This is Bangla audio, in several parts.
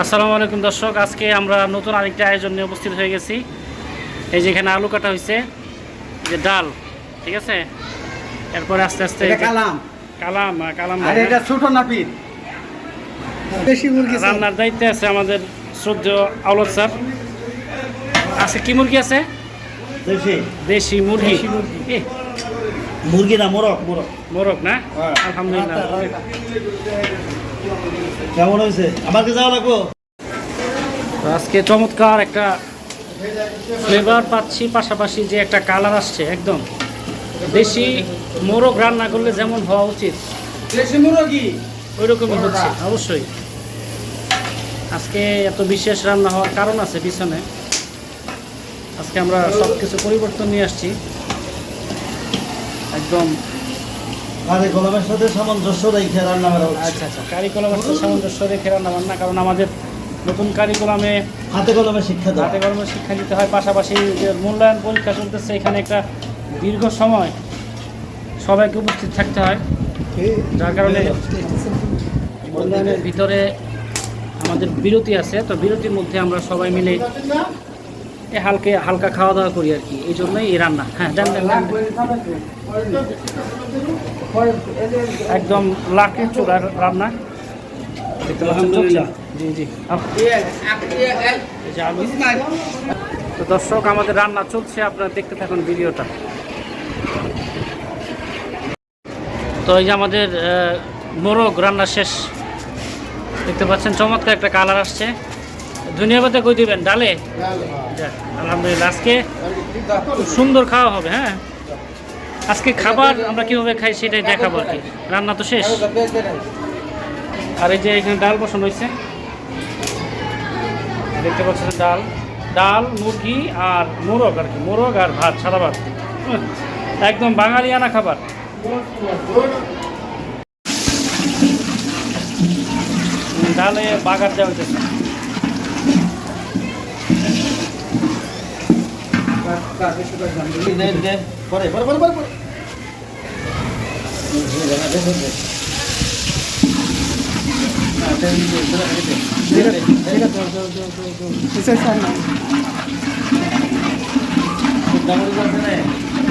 আসসালামু আলাইকুম দর্শক, আজকে আমরা নতুন আরেকটা আয়োজন নিয়ে উপস্থিত হয়ে গেছি। এই যে এখানে আলু কাটা হয়েছে, যে ডাল, ঠিক আছে। এরপরে আস্তে আস্তে কালাম কালাম কালাম আর এটা ছোট নাপিত দেশি মুরগি রান্নার দায়িত্বে আছে আমাদের শ্রদ্ধেয় আওলাদ স্যার। আছে কি মুরগি আছে? দেশি মুরগি। মুরগি না মোরগ মোরগ মোরগ না? আলহামদুলিল্লাহ। কেমন হয়েছে? আমাকে যাওয়া লাগবো। তো আজকে চমৎকার একটা ফ্লেভার পাচ্ছি, পাশাপাশি যে একটা কালার আসছে, একদম দেশি মোরগ রান্না করলে যেমন হওয়া উচিত দেশি মুরগি ওই রকমই হচ্ছে। অবশ্যই আজকে এত বিশেষ রান্না হওয়ার কারণ আছে পিছনে। আজকে আমরা সব কিছু পরিবর্তন নিয়ে আসছি, একদম কারি কলমের সাথে সামঞ্জস্য রেখে রান্না করা হচ্ছে। আচ্ছা আচ্ছা, কারিকুলামের সাথে সামঞ্জস্য রেখে রান্না বান্না, কারণ আমাদের নতুন কারিকুলামে হাতে কলমে শিক্ষা দেওয়া, হাতে কলমে শিক্ষা দিতে হয়। পাশাপাশি যে মূল্যায়ন পরীক্ষা চলতেছে, এখানে একটা দীর্ঘ সময় সবাইকে উপস্থিত থাকতে হয়, যার কারণে মূল্যায়নের ভিতরে আমাদের বিরতি আছে। তো বিরতির মধ্যে আমরা সবাই মিলে হালকা খাওয়া দাওয়া করি আর কি, এই জন্যই এই রান্না। হ্যাঁ, একদম লাকড়ির চুলার রান্না দেখতে পাচ্ছেন। জি জি। তো দর্শক, আমাদের রান্না চলছে, আপনারা দেখতে থাকুন ভিডিওটা। তো এই যে আমাদের মোরগ রান্না শেষ, দেখতে পাচ্ছেন চমৎকার একটা কালার আসছে। ধনিয়াপাতা কই দিবেন? ডালে? আলহামদুলিল্লাহ, আজকে খুব সুন্দর খাওয়া হবে। হ্যাঁ, আজকে খাবার আমরা কীভাবে খাই সেটাই দেখাবো আর কি। রান্না তো শেষ। আর এই যে এখানে ডাল বসানো হয়েছে, দেখতে পাচ্ছেন ডাল মুরগি আর মোরগ আর কি, মোরগ আর ভাত, সাদা ভাত, একদম বাঙালিয়ানা খাবার। ডালে বাগার দেওয়া হইতেছে।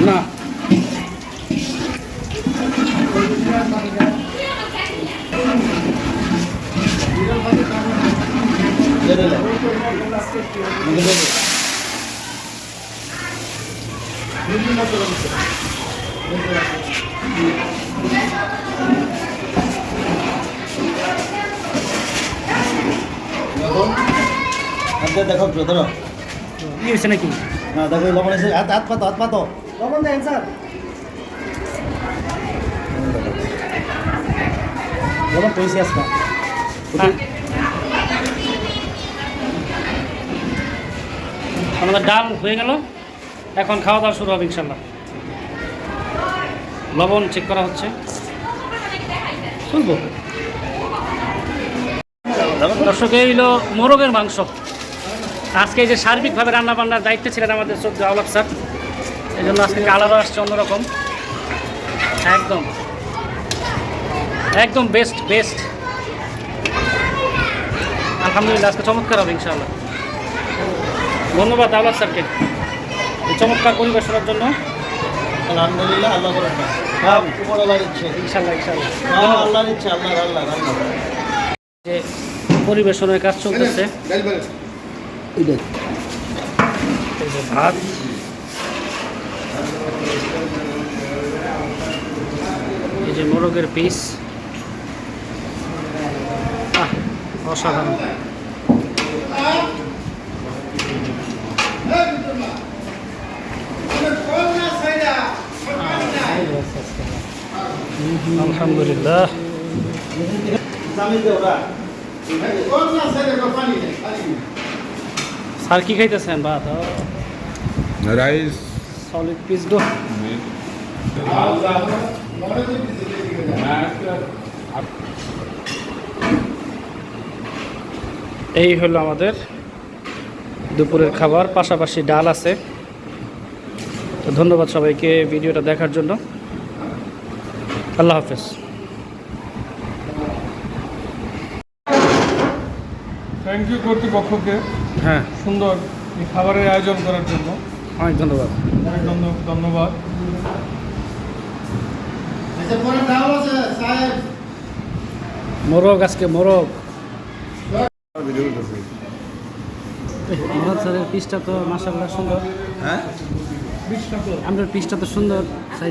না দেখো ধরো কি হয়েছে নাকি? না দেখো লবণ এসে হাত পাতো লবণ দেন স্যার, লবণ পয়সা আসবা। আমাদের ডাল হয়ে গেল, এখন খাওয়া দাওয়া শুরু হবে ইনশাল্লাহ। লবণ চেক করা হচ্ছে, শুনবো। দর্শক, এই হলো মোরগের মাংস। আজকে এই যে সার্বিকভাবে রান্না বান্নার দায়িত্বে ছিলেন আমাদের শ্রদ্ধেয় আওলাদ স্যার, এই জন্য আজকে কালারও আসছে অন্যরকম। একদম একদম বেস্ট। আলহামদুলিল্লাহ, আজকে চমৎকার হবে ইনশাআল্লাহ। ধন্যবাদ আওলাদ স্যারকে এই চমৎকার পরিবেশনার জন্য। আলহামদুলিল্লাহ, আল্লাহ ইনশাআল্লাহ আল্লাহর ইচ্ছা, আল্লাহ যে পরিবেশনের কাজ চলতেছে। এই যে ভাত, এই যে মোরগের পিস, অসাধারণ। আলহামদুলিল্লাহ। স্যার কি খাইতেছেন? ভাত, রাইস, সলিড পিস গো। এই হলো আমাদের দুপুরের খাবার, পাশাপাশি ডাল আছে। তো ধন্যবাদ সবাইকে ভিডিওটা দেখার জন্য। আল্লাহ হাফেজ। থ্যাংক ইউ কর্তৃপক্ষকে হ্যাঁ, সুন্দর এই খাবারের আয়োজন করার জন্য অনেক ধন্যবাদ। অনেক ধন্যবাদ। মোরগ আজকে মোরগ মোরগ স্যারের পিসটা তো মাশাআল্লাহ সুন্দর। হ্যাঁ আপনার পিসটা তো সুন্দর সাইজ।